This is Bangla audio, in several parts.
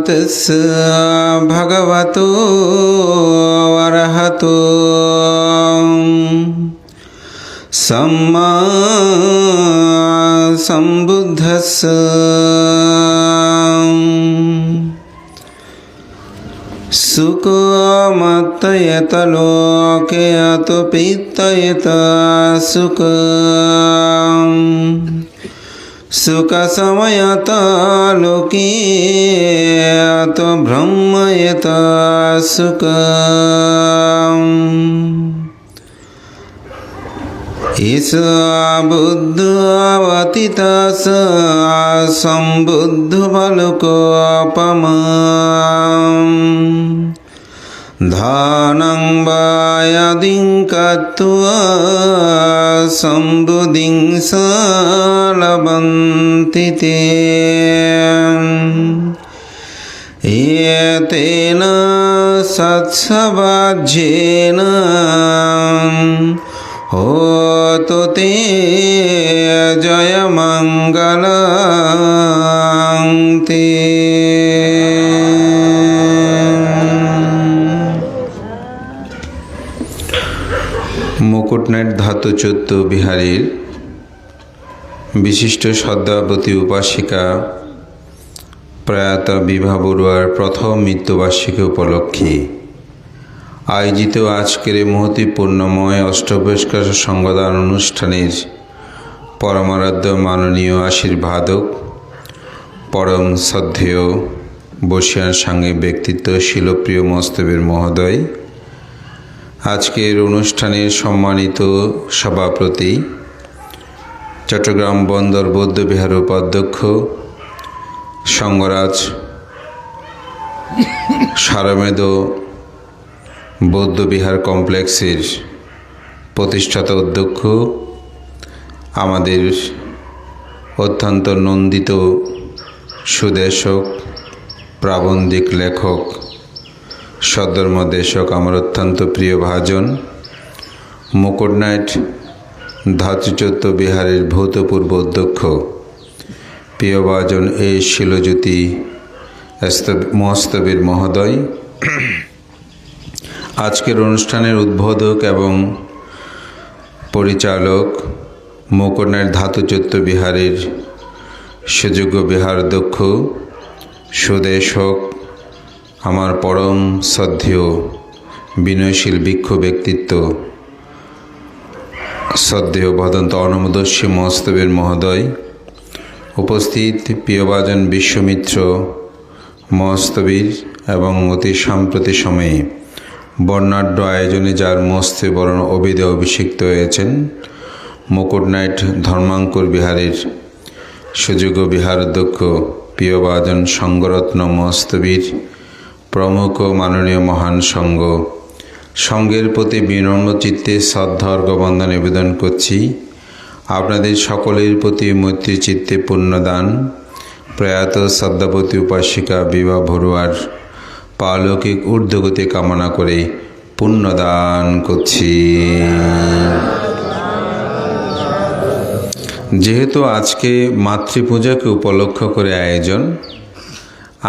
तस्य भगवतो अरहतो सम्मा सम्बुद्धस्य सुखमत्तयत लोके अतो पीतयत सुखसमयत लोके अतो ब्रह्मयत ईश बुद्धवतितस संबुद्ध बलकोपमा धनं वायदिं कत्वा संबुद्धिं लभन्ति ते एतेन सत्सवाज्येन होतु ते जयमङ्गलं ते। মুকুটনাইট ধাতুচ্যুত বিহারীর বিশিষ্ট শ্রদ্ধাবতী উপাসিকা প্রয়াত বিভা বড়ুয়ার প্রথম মৃত্যুবার্ষিকী উপলক্ষে আয়োজিত আজকের মহতিপূর্ণময় অষ্টবয়স্কার সঙ্গদান অনুষ্ঠানের পরমারাধ্য মাননীয় আশীর্বাদক পরম শ্রদ্ধেয় বর্ষিয়ান সাংঘিক ব্যক্তিত্ব শিলপ্রিয় মস্তবীর মহোদয়, আজকের অনুষ্ঠানের সম্মানিত সভাপতি চট্টগ্রাম বন্দর বৌদ্ধবিহার উপাধ্যক্ষ সঙ্গরাজ সারমেদ বৌদ্ধবিহার কমপ্লেক্সের প্রতিষ্ঠাতা অধ্যক্ষ, আমাদের অত্যন্ত নন্দিত সুদেশক প্রাবন্ধিক লেখক সদ্ধর্মদেশক, আমার অত্যন্ত প্রিয় ভাজন, মুকুটনাইট ধাতুচ্যুত বিহারের ভূতপূর্ব অধ্যক্ষ প্রিয় ভাজন এই শিলজ্যোতি মস্তবীর মহোদয়, আজকের অনুষ্ঠানের উদ্বোধক এবং পরিচালক মুকুটনাইট ধাতুচ্যুত বিহারের সুযোগ্য বিহারাধ্যক্ষ সুদেশক, আমার পরম শ্রদ্ধেয় বিনয়শীল বৃক্ষ ব্যক্তিত্ব শ্রদ্ধেয় ভদন্ত অনমদস্যী মস্তবীর মহোদয়, উপস্থিত প্রিয়ভাজন বিশ্বমিত্র মস্তবীর এবং অতি সাম্প্রতি সময়ে বর্ণাঢ্য আয়োজনে যার মস্তে বরণ অভিধে অভিষিক্ত হয়েছেন মুকুটনাইট ধর্মাঙ্কুর বিহারের সুযোগ্য বিহারাধ্যক্ষ প্রিয়ভাজন সঙ্গরত্ন মস্তবীর প্রমুখ মাননীয় মহান সঙ্ঘের প্রতি বিনম্র চিত্তে শ্রদ্ধা অর্ঘ্যবন্দনা নিবেদন করছি। আপনাদের সকলের প্রতি মৈত্রী চিত্তে পুণ্যদান প্রয়াত শ্রদ্ধাবতী উপাসিকা বিভা বড়ুয়ার পালৌকিক ঊর্ধ্বগতি কামনা করে পুণ্যদান করছি। যেহেতু আজকে মাতৃপূজাকে উপলক্ষ করে আয়োজন,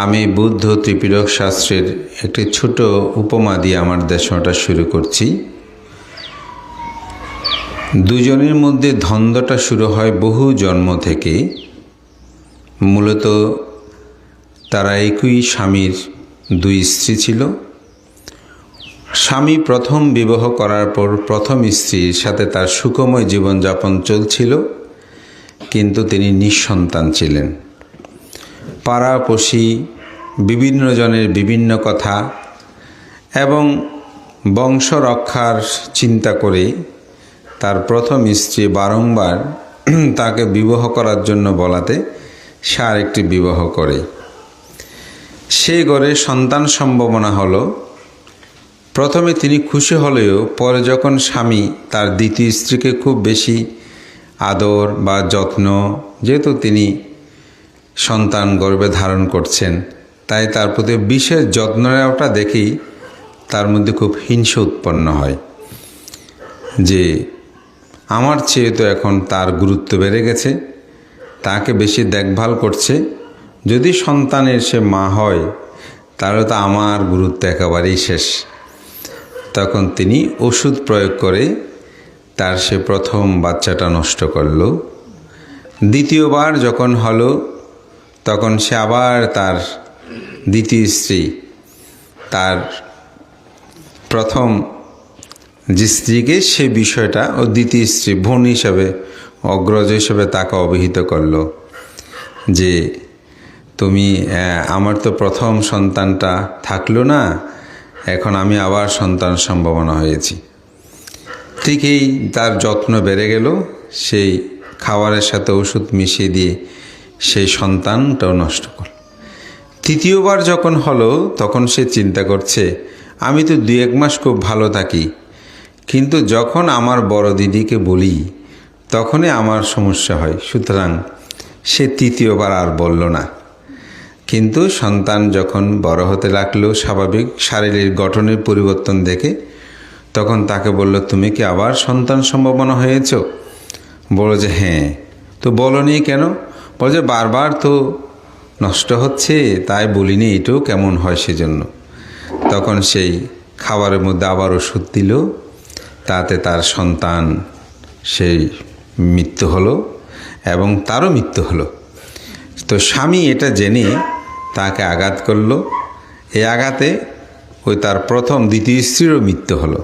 আমি বুদ্ধ ত্রিপিটক শাস্ত্রের একটি ছোট উপমা দিয়ে আমার দেশনাটা শুরু করছি। দুজনের মধ্যে দ্বন্দ্বটা শুরু হয় বহু জন্ম থেকে। মূলত তারা একই স্বামীর দুই স্ত্রী ছিল। স্বামী প্রথম বিবাহ করার পর প্রথম স্ত্রীর সাথে তার সুখময় জীবনযাপন চলছিল, কিন্তু তিনি নিঃসন্তান ছিলেন। পাড়াপড়শি বিভিন্ন জনের বিভিন্ন কথা এবং বংশ রক্ষার চিন্তা করে তার প্রথম স্ত্রী বারংবার তাকে বিবাহ করার জন্য বলাতে সে আরেকটি বিবাহ করে। সে ঘরে সন্তান সম্ভাবনা হলো। প্রথমে তিনি খুশি হলেও পরে যখন স্বামী তার দ্বিতীয় স্ত্রীকে খুব বেশি আদর বা যত্ন, যেহেতু তিনি সন্তান গর্ভে ধারণ করছেন, তাই তার প্রতি বিশেষ যত্ন নেওয়াটা দেখি তার মধ্যে খুব হিংসা উৎপন্ন হয় যে আমার চেয়ে তো এখন তার গুরুত্ব বেড়ে গেছে, তাকে বেশি দেখভাল করছে, যদি সন্তানের সে মা হয় তাহলে তো আমার গুরুত্ব একেবারেই শেষ। তখন তিনি ওষুধ প্রয়োগ করে তার সে প্রথম বাচ্চাটা নষ্ট করল। দ্বিতীয়বার যখন হলো তখন সে আবার তার দ্বিতীয় স্ত্রী, তার প্রথম যে স্ত্রীকে সে বিষয়টা ও দ্বিতীয় স্ত্রী বোন হিসাবে, অগ্রজ হিসাবে তাকে অবহিত করলো যে তুমি আমার তো প্রথম সন্তানটা থাকলো না, এখন আমি আবার সন্তান সম্ভাবনা হয়েছি। ঠিকই তার যত্ন বেড়ে গেল, সেই খাবারের সাথে ওষুধ মিশিয়ে দিয়ে সেই সন্তানটাও নষ্ট করল। তৃতীয়বার যখন হলো তখন সে চিন্তা করছে আমি তো 2-1 মাস খুব ভালো থাকি, কিন্তু যখন আমার বড় দিদিকে বলি তখনই আমার সমস্যা হয়। সুতরাং সে তৃতীয়বার আর বলল না। কিন্তু সন্তান যখন বড় হতে লাগলো, স্বাভাবিক শারীরিক গঠনের পরিবর্তন দেখে তখন তাকে বলল তুমি কি আবার সন্তান সম্ভাবনা হয়েছ? বলো যে হ্যাঁ। তো বলনি কেন? বলো যে বারবার তো নষ্ট হচ্ছে, তাই বলিনি এটাও কেমন হয় সেজন্য। তখন সেই খাবারের মধ্যে আবার ওষুধ দিল, তাতে তার সন্তান সেই মৃত্যু হলো এবং তারও মৃত্যু হলো। তো স্বামী এটা জেনে তাকে আঘাত করল। এই আঘাতে ওই তার প্রথম দ্বিতীয় স্ত্রীরও মৃত্যু হলো।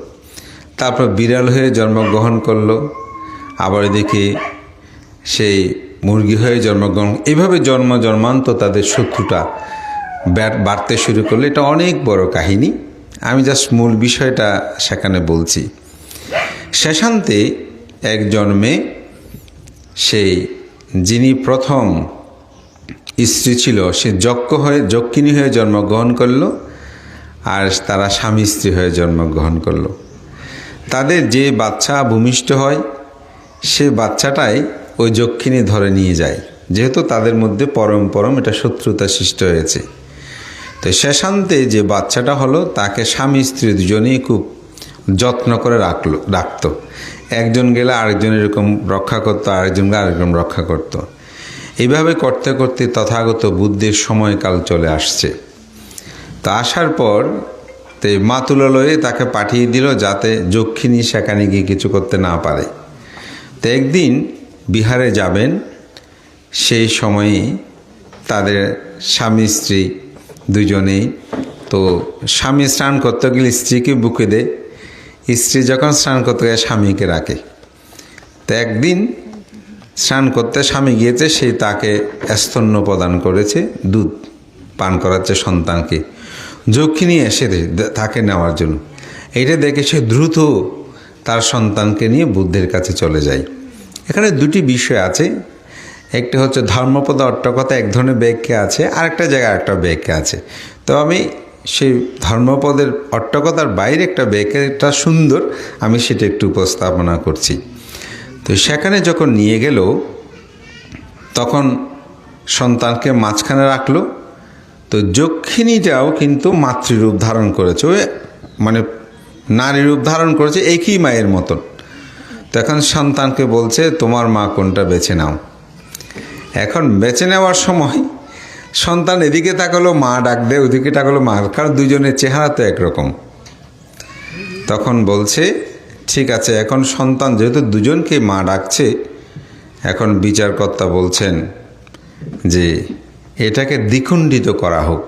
তারপর বিড়াল হয়ে জন্মগ্রহণ করলো, আবার এদিকে সেই মুরগি হয়ে জন্মগ্রহণ। এভাবে জন্মান্ত তাদের শত্রুতা বাড়তে শুরু করলো। এটা অনেক বড় কাহিনী, আমি জাস্ট মূল বিষয়টা সেখানে বলছি। শেষান্তে এক জন্মে সেই যিনি প্রথম স্ত্রী ছিল সে যক্ষিণী হয়ে জন্মগ্রহণ করলো, আর তারা স্বামী স্ত্রী হয়ে জন্মগ্রহণ করলো। তাদের যে বাচ্চা ভূমিষ্ঠ হয় সে বাচ্চাটাই ওই যক্ষিণী ধরে নিয়ে যায়, যেহেতু তাদের মধ্যে পরম এটা শত্রুতা সৃষ্টি হয়েছে। তো শেষান্তে যে বাচ্চাটা হলো তাকে স্বামী স্ত্রী দুজনেই খুব যত্ন করে রাখতো। একজন গেলে আরেকজন এরকম রক্ষা করতো, আরেকজন গেলে আরেকজন রক্ষা করতো। এইভাবে করতে করতে তথাগত বুদ্ধের সময়কাল চলে আসছে। তো আসার পর তো মাতুলালয়ে তাকে পাঠিয়ে দিল যাতে যক্ষিণী সেখানে গিয়ে কিছু করতে না পারে। তো একদিন বিহারে যাবেন, সেই সময়ে তাদের স্বামী স্ত্রী দুজনেই, তো স্বামী স্নান করতে গেলে স্ত্রীকে বুকে দেয়, স্ত্রী যখন স্নান করতে গেলে স্বামীকে রাখে। তো একদিন স্নান করতে স্বামী গিয়েছে, সেই তাকে স্তন্য প্রদান করেছে, দুধ পান করাচ্ছে সন্তানকে। যক্ষিণী এসে তাকে নেওয়ার জন্য, এটা দেখে সে দ্রুত তার সন্তানকে নিয়ে বুদ্ধের কাছে চলে যায়। এখানে দুটি বিষয় আছে, একটি হচ্ছে ধর্মপদ অট্টকথা এক ধরনের ব্যাখ্যা আছে, আরেকটা জায়গায় একটা ব্যাখ্যা আছে। তো আমি সেই ধর্মপদের অট্টকথার বাইরে একটা ব্যাখ্যাটা সুন্দর, আমি সেটা একটু উপস্থাপনা করছি। তো সেখানে যখন নিয়ে গেল তখন সন্তানকে মাঝখানে রাখলো। তো যক্ষিণীটাও কিন্তু মাতৃরূপ ধারণ করেছে, মানে নারী রূপ ধারণ করেছে একই মায়ের মতন। তখন সন্তানকে বলছে তোমার মা কোনটা বেছে নাও। এখন বেছে নেওয়ার সময় সন্তান এদিকে তাকালো মা ডাক দেয়, ওদিকে তাকালো মা, কারণ দুজনের চেহারা তো একরকম। তখন বলছে ঠিক আছে, এখন সন্তান যেহেতু দুজনকে মা ডাকছে, এখন বিচারকর্তা বলছেন যে এটাকে দ্বিখণ্ডিত করা হোক।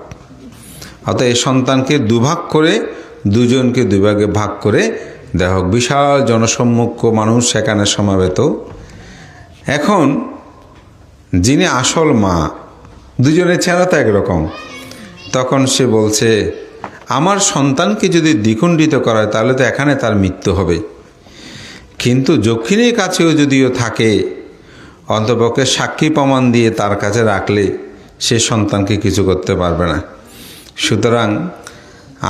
অর্থাৎ এই সন্তানকে দুভাগ করে, দুজনকে দুভাগে ভাগ করে দেওয়া হোক। বিশাল জনসম্মুখ মানুষ সেখানে সমাবেত। এখন যিনি আসল মা, দুজনের চেহারা তো একরকম। তখন সে বলছে আমার সন্তানকে যদি দ্বিখণ্ডিত করা হয় তাহলে তো এখানে তার মৃত্যু হবে, কিন্তু যক্ষিণীর কাছেও যদিও থাকে, অন্তপক্ষে সাক্ষী প্রমাণ দিয়ে তার কাছে রাখলে সে সন্তানকে কিছু করতে পারবে না। সুতরাং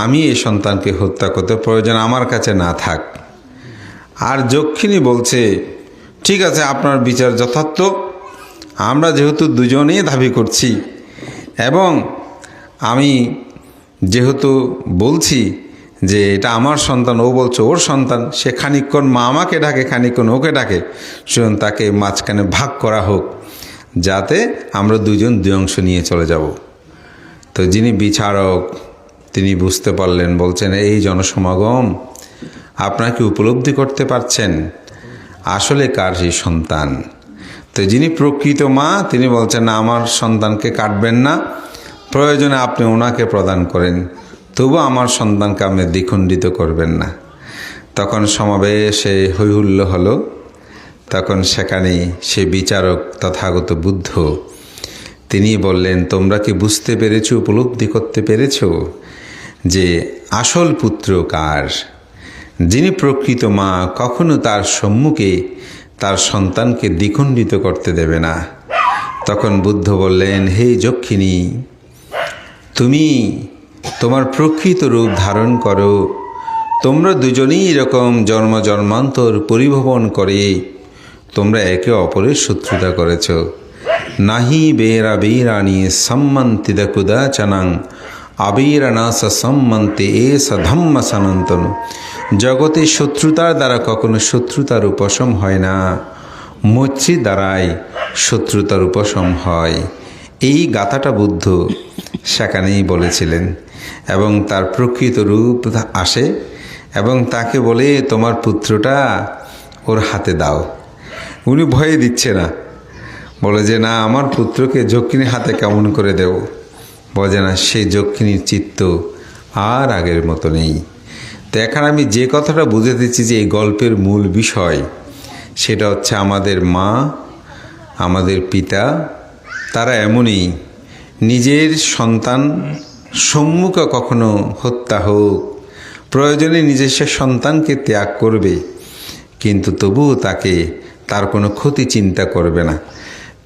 আমি এই সন্তানকে হত্যা করতে প্রয়োজন আমার কাছে না থাক। আর যক্ষিণী বলছে ঠিক আছে, আপনার বিচার যথার্থ, আমরা যেহেতু দুজনেই দাবি করছি এবং আমি যেহেতু বলছি যে এটা আমার সন্তান, ও বলছে ওর সন্তান, সে খানিকক্ষণ মা আমাকে ডাকে, খানিকক্ষণ ওকে ডাকে, সুতরাং তাকে মাঝখানে ভাগ করা হোক, যাতে আমরা দুজন দুই অংশ নিয়ে চলে যাব। তো যিনি বিচারক তিনি বুঝতে পারলেন, বলছেন, এই জনসমাগম, আপনারা কি উপলব্ধি করতে পারছেন আসলে কার সেই সন্তান? তো যিনি প্রকৃত মা তিনি বলছেন, না, আমার সন্তানকে কাটবেন না, প্রয়োজনে আপনি ওনাকে প্রদান করেন, তবু আমার সন্তানকে আপনি দ্বিখণ্ডিত করবেন না। তখন সমাবেশে হৈহুল্য হলো। তখন সেখানে সে বিচারক তথাগত বুদ্ধ তিনি বললেন, তোমরা কি বুঝতে পেরেছো, উপলব্ধি করতে পেরেছো যে আসল পুত্র কার? যিনি প্রকৃত মা কখনো তার সম্মুখে তার সন্তানকে দ্বিখণ্ডিত করতে দেবে না। তখন বুদ্ধ বললেন, হে যক্ষিণী, তুমি তোমার প্রকৃত রূপ ধারণ করো। তোমরা দুজনেই এরকম জন্ম জন্মান্তর পরিভ্রমণ করে তোমরা একে অপরের শত্রুতা করেছ। নাহি বেরা বেরানি সম্মন্তিদা কুদাচনাং আবিরানাস সম্মন্তে এ ধম্ম সনাতন। জগতে শত্রুতার দ্বারা কখনো শত্রুতার উপশম হয় না, মৈত্রীর দ্বারাই শত্রুতার উপশম হয়। এই গাথাটা বুদ্ধ সেখানেই বলেছিলেন। এবং তার প্রকৃত রূপ আসে এবং তাকে বলে, তোমার পুত্রটা ওর হাতে দাও। উনি ভয়ে দিচ্ছে না, বলে যে না, আমার পুত্রকে যক্ষিণীর হাতে কেমন করে দেব? বলে না, সেই যক্ষিণীর চিত্ত আর আগের মতো নেই। তো এখন আমি যে কথাটা বুঝাতেছি যে এই গল্পের মূল বিষয় সেটা হচ্ছে আমাদের মা, আমাদের পিতা, তারা এমনই নিজের সন্তান সম্মুখে কখনো হত্যা হোক, প্রয়োজনে নিজস্ব সন্তানকে ত্যাগ করবে, কিন্তু তবুও তাকে তার কোনো ক্ষতি চিন্তা করবে না।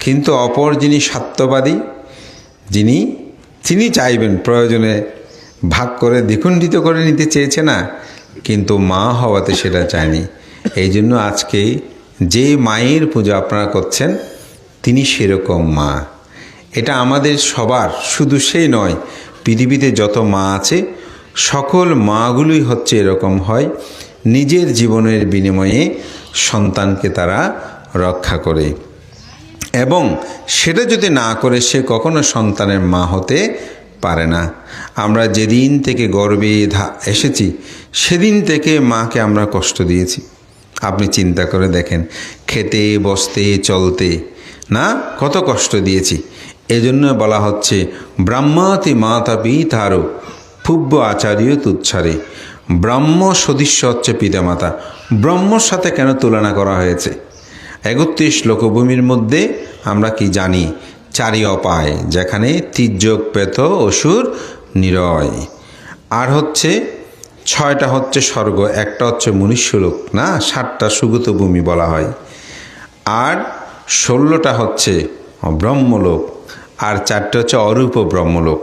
কিন্তু অপর যিনি সত্যবাদী, তিনি চাইবেন প্রয়োজনে ভাগ করে দ্বিখণ্ডিত করে নিতে চেয়েছে না, কিন্তু মা হওয়াতে সেটা চায়নি। এই জন্য আজকে যে মায়ের পূজা আপনারা করছেন তিনি সেরকম মা। এটা আমাদের সবার, শুধু সেই নয়, পৃথিবীতে যত মা আছে সকল মাগুলোই হচ্ছে এরকম হয়, নিজের জীবনের বিনিময়ে সন্তানকে তারা রক্ষা করে। এবং সেটা যদি না করে সে কখনো সন্তানের মা হতে পারে না। আমরা যেদিন থেকে গর্ভে এসেছি সেদিন থেকে মাকে আমরা কষ্ট দিয়েছি। আপনি চিন্তা করে দেখেন, খেতে বসতে চলতে না কত কষ্ট দিয়েছি। এজন্য বলা হচ্ছে ব্রাহ্মাতি মাতা পিতারো ফুব্য আচার্য তুচ্ছারে। ব্রাহ্ম সদৃশ্য হচ্ছে পিতামাতা। ব্রহ্মর সাথে কেন তুলনা করা হয়েছে? ৩১ লোকভূমির মধ্যে আমরা কি জানি? 4 অপায়, যেখানে তির্যক, প্রেত, অসুর, নিরয়। আর হচ্ছে 6টা হচ্ছে স্বর্গ, একটা হচ্ছে মনুষ্যলোক, না 7টা সুগত ভূমি বলা হয়। আর 16টা হচ্ছে ব্রহ্মলোক, আর 4টে হচ্ছে অরূপ ব্রহ্মলোক।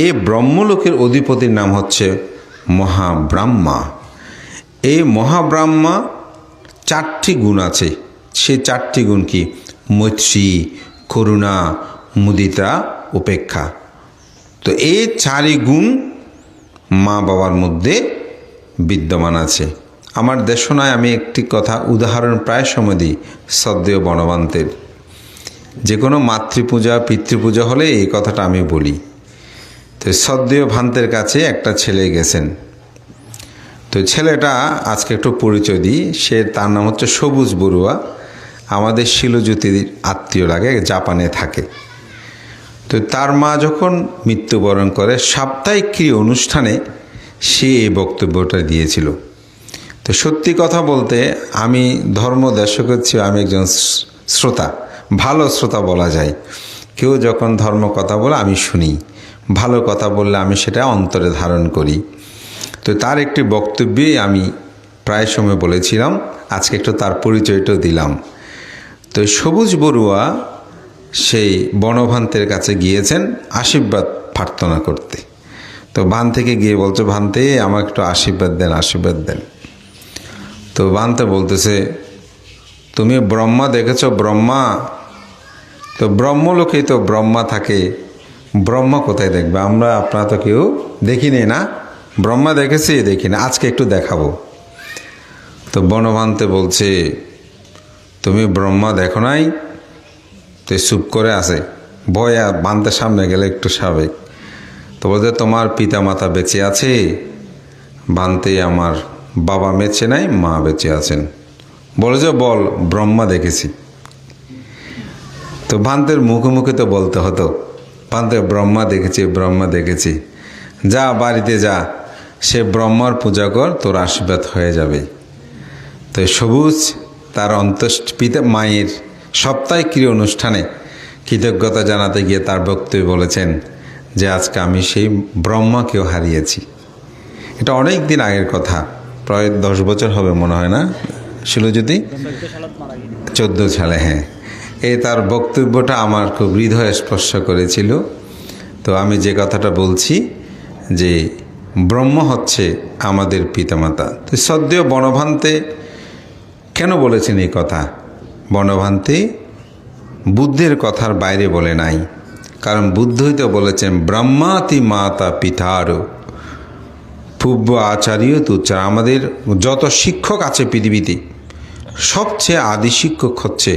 এই ব্রহ্মলোকের অধিপতির নাম হচ্ছে মহাব্রহ্মা। এই মহাব্রহ্মা 4টি গুণ আছে। সেই 4টি গুণ কি? মৈত্রী, করুণা, মুদিতা, উপেক্ষা। তো এই 4 গুণ মা বাবার মধ্যে বিদ্যমান আছে। আমার দেশনায় আমি একটি কথা উদাহরণ প্রায় সময় দিই, শ্রদ্ধেয় বনবান্তের। যে কোনো মাতৃপূজা পিতৃপূজা হলে এই কথাটা আমি বলি। তো শ্রদ্ধেয় ভান্তের কাছে একটা ছেলে গেছেন। তো ছেলেটা আজকে একটু পরিচয় দিই। তার নাম হচ্ছে সবুজ বড়ুয়া। আমাদের শিলজ্যোতির আত্মীয় লাগে, জাপানে থাকে। তো তার মা যখন মৃত্যুবরণ করে সাপ্তাহিক ক্রিয়া অনুষ্ঠানে সে এই বক্তব্যটা দিয়েছিল। তো সত্যি কথা বলতে আমি ধর্ম দেশকের চেয়ে আমি একজন শ্রোতা, ভালো শ্রোতা বলা যায়। কেউ যখন ধর্ম কথা বলে আমি শুনি, ভালো কথা বললে আমি সেটা অন্তরে ধারণ করি। তো তার একটি বক্তব্যে আমি প্রায় সময় বলেছিলাম, আজকে একটু তার পরিচয়টাও দিলাম। তো সবুজ বড়ুয়া সেই বনভান্তের কাছে গিয়েছেন আশীর্বাদ প্রার্থনা করতে। তো ভান থেকে গিয়ে বলছে, ভান্তে আমাকে একটু আশীর্বাদ দেন, আশীর্বাদ দেন। তো ভান্তে বলতেছে, তুমি ব্রহ্মা দেখেছ? ব্রহ্মা তো ব্রহ্মলোকেই তো ব্রহ্মা থাকে, ব্রহ্মা কোথায় দেখবে? আমরা আপনারা তো কেউ দেখিনি না, ব্রহ্মা দেখেছি? দেখি না, আজকে একটু দেখাবো। তো বনভান্তে বলছে, তুমি ব্রহ্মা দেখো নাই? তো চুপ করে আছে, ভয় বানতে সামনে গেলে একটু স্বাভাবিক। তো বলতে তোমার পিতা মাতা বেঁচে আছে? বানতে আমার বাবা বেঁচে নাই, মা বেঁচে আছেন। বলে যে বল, ব্রহ্মা দেখেছি। তো ভান্তের মুখে মুখে তো বলতে হতো, ভান্তে ব্রহ্মা দেখেছি, ব্রহ্মা দেখেছি। যা বাড়িতে যা, সে ব্রহ্মার পূজা কর, তোর আশীর্বাদ হয়ে যাবে। তো সবুজ তার পিতা মায়ের সাপ্তাহিক ক্রিয়া অনুষ্ঠানে কৃতজ্ঞতা জানাতে গিয়ে তার বক্তব্যে বলেছেন যে আজকে আমি সেই ব্রহ্মাকেও হারিয়েছি। এটা অনেক দিন আগের কথা, প্রায় 10 বছর হবে মনে হয় না শিলজ্যোতি? 14 সালে, হ্যাঁ। এই তার বক্তব্যটা আমার খুব হৃদয় স্পর্শ করেছিল। তো আমি যে কথাটা বলছি যে ব্রহ্ম হচ্ছে আমাদের পিতামাতা। তো সদ্য বনভান্তে কেন বলেছেন এই কথা? বনভান্তে বুদ্ধের কথার বাইরে বলে নাই, কারণ বুদ্ধই তো বলেছেন ব্রহ্মাতি মাতা পিতারও পূর্ব আচার্য তুচ্চার। আমাদের যত শিক্ষক আছে পৃথিবীতে, সবচেয়ে আদি শিক্ষক হচ্ছে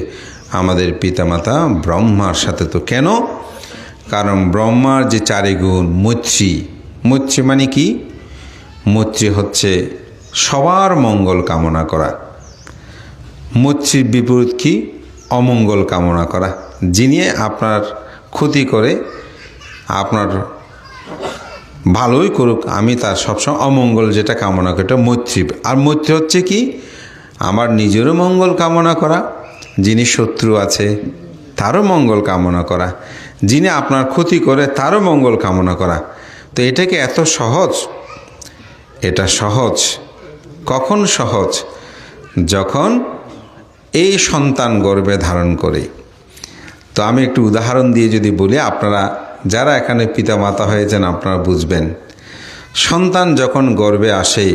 আমাদের পিতামাতা ব্রহ্মার সাথে। তো কেন? কারণ ব্রহ্মার যে 4 গুণ, মৈত্রী। মৈত্রী মানে কি? মৈত্রী হচ্ছে সবার মঙ্গল কামনা করা। মৈত্রীর বিপরীত কি? অমঙ্গল কামনা করা। যিনি আপনার ক্ষতি করে, আপনার ভালোই করুক, আমি তার সবসময় অমঙ্গল যেটা কামনা করি, এটা মৈত্রী। আর মৈত্রী হচ্ছে কি? আমার নিজেরও মঙ্গল কামনা করা, যিনি শত্রু আছে তারও মঙ্গল কামনা করা, যিনি আপনার ক্ষতি করে তারও মঙ্গল কামনা করা। তো এটাকে এত সহজ? এটা সহজ কখন সহজ? যখন এই সন্তান গর্ভে ধারণ করে। তো আমি একটু উদাহরণ দিয়ে যদি বলি, আপনারা যারা এখানে পিতামাতা হয়েছেন আপনারা বুঝবেন। সন্তান যখন গর্ভে আসে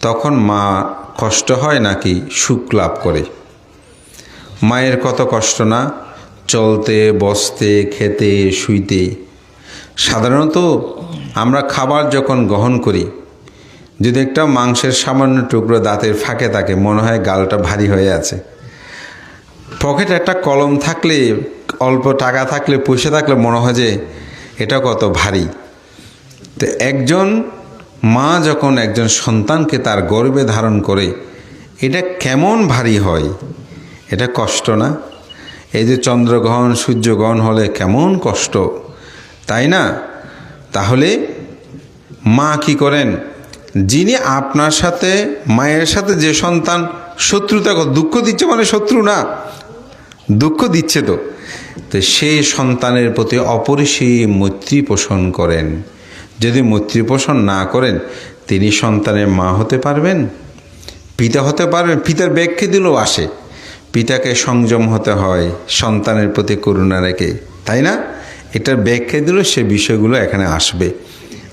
তখন মা কষ্ট হয় নাকি সুখ লাভ করে? মায়ের কত কষ্ট না, চলতে, বসতে, খেতে, শুইতে। সাধারণত আমরা খাবার যখন গ্রহণ করি, যদি একটা মাংসের সামান্য টুকরো দাঁতের ফাঁকে থাকে, মনে হয় গালটা ভারী হয়ে আছে। পকেটে একটা কলম থাকলে, অল্প টাকা থাকলে, পয়সা থাকলে মনে হয় যে এটা কত ভারী। তো একজন মা যখন একজন সন্তানকে তার গর্ভে ধারণ করে, এটা কেমন ভারী হয়? এটা কষ্ট না? এই যে চন্দ্রগ্রহণ, সূর্যগ্রহণ হলে কেমন কষ্ট, তাই না? তাহলে মা কি করেন? যিনি আপনার সাথে, মায়ের সাথে যে সন্তান শত্রুতা, দুঃখ দিচ্ছে মানে শত্রু না, দুঃখ দিচ্ছে তো, তো সেই সন্তানের প্রতি অপরিসীম মৈত্রী পোষণ করেন। যদি মৈত্রী পোষণ না করেন, তিনি সন্তানের মা হতে পারবেন, পিতা হতে পারবেন? পিতার ব্যাখ্যা দিলেও আসে। পিতাকে সংযম হতে হয় সন্তানের প্রতি করুণা রেখে, তাই না? এটার ব্যাখ্যা দিলেও সে বিষয়গুলো এখানে আসবে।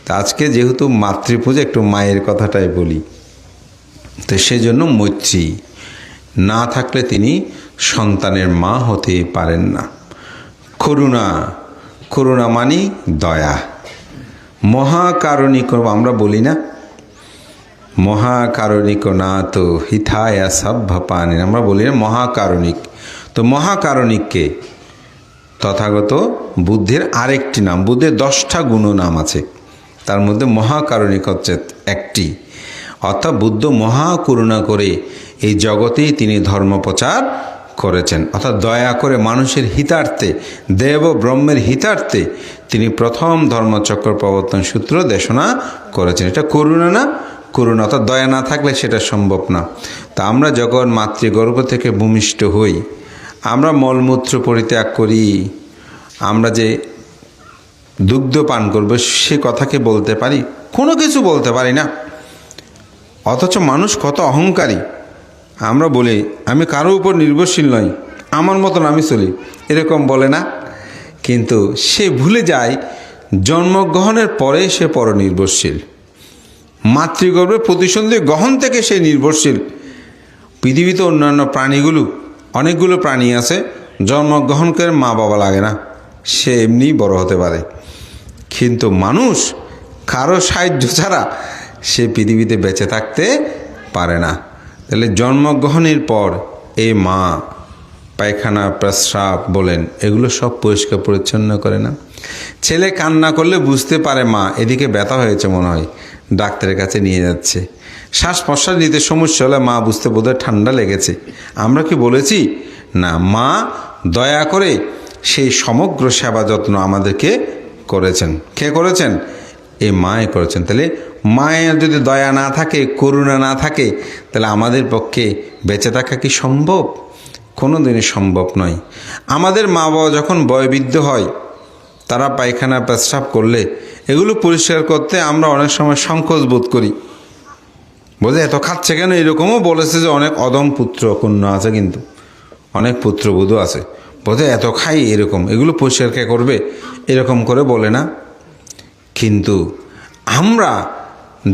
তা আজকে যেহেতু মাতৃপূজা, একটু মায়ের কথাটাই বলি। তো সেজন্য মৈত্রী না থাকলে তিনি সন্তানের মা হতে পারেন না। করুণা, করুণা মানে দয়া। মহাকারণিক আমরা বলি না, মহাকারণিক না তো হিতায়া সভ্য পানি, আমরা বলি না মহাকারণিক। তো মহাকারণিককে তথাগত বুদ্ধের আরেকটি নাম। বুদ্ধের 10টা গুণ নাম আছে, তার মধ্যে মহাকারণিক হচ্ছে একটি। অর্থাৎ বুদ্ধ মহাকরুণা করে এই জগতেই তিনি ধর্ম প্রচার করেছেন। অর্থাৎ দয়া করে মানুষের হিতার্থে, দেব ব্রহ্মের হিতার্থে তিনি প্রথম ধর্মচক্র প্রবর্তন সূত্র দেশনা করেছেন। এটা করুণা না? করুণা। অর্থাৎ দয়া না থাকলে সেটা সম্ভব না। তা আমরা যখন মাতৃগর্ভ থেকে ভূমিষ্ঠ হই, আমরা মলমূত্র পরিত্যাগ করি, আমরা যে দুগ্ধ পান করব সে কথাকে বলতে পারি? কোনো কিছু বলতে পারি না। অথচ মানুষ কত অহংকারী। আমরা বলি আমি কারো উপর নির্ভরশীল নই, আমার মতন আমি চলি, এরকম বলে না? কিন্তু সে ভুলে যায় জন্মগ্রহণের পরে সে পরনির্ভরশীল। মাতৃগর্ভে প্রতিসন্ধি গ্রহণ থেকে সে নির্ভরশীল। পৃথিবীতে অন্যান্য প্রাণীগুলো, অনেকগুলো প্রাণী আছে জন্মগ্রহণ করে মা বাবা লাগে না, সে এমনিই বড় হতে পারে। কিন্তু মানুষ কারো সাহায্য ছাড়া সে পৃথিবীতে বেঁচে থাকতে পারে না। তাহলে জন্মগ্রহণের পর এই মা পায়খানা প্রস্রাব বলেন, এগুলো সব পরিষ্কার পরিচ্ছন্ন করে না। ছেলে কান্না করলে বুঝতে পারে মা এদিকে ব্যথা হয়েছে মনে হয়, ডাক্তারের কাছে নিয়ে যাচ্ছে। শ্বাস প্রশ্বাস নিতে সমস্যা হলে মা বুঝতে বোধহয় ঠান্ডা লেগেছে। আমরা কি বলেছি? না, মা দয়া করে সেই সমগ্র সেবা যত্ন আমাদেরকে করেছেন। কে করেছেন? এই মায়ে করেছেন। তাহলে মায়ের যদি দয়া না থাকে, করুণা না থাকে, তাহলে আমাদের পক্ষে বেঁচে থাকা কি সম্ভব? কোনো দিনই সম্ভব নয়। আমাদের মা বাবা যখন বয়োবৃদ্ধ হয়, তারা পায়খানা প্রস্রাব করলে এগুলো পরিষ্কার করতে আমরা অনেক সময় সংকোচ বোধ করি। বলে এত খাচ্ছে কেন? এরকমও বলেছে যে অনেক অদম পুত্র কন্যা আছে, কিন্তু অনেক পুত্রবধূ আছে, বলে এত খাই এরকম, এগুলো পরিষ্কার কে করবে? এরকম করে বলে না। কিন্তু আমরা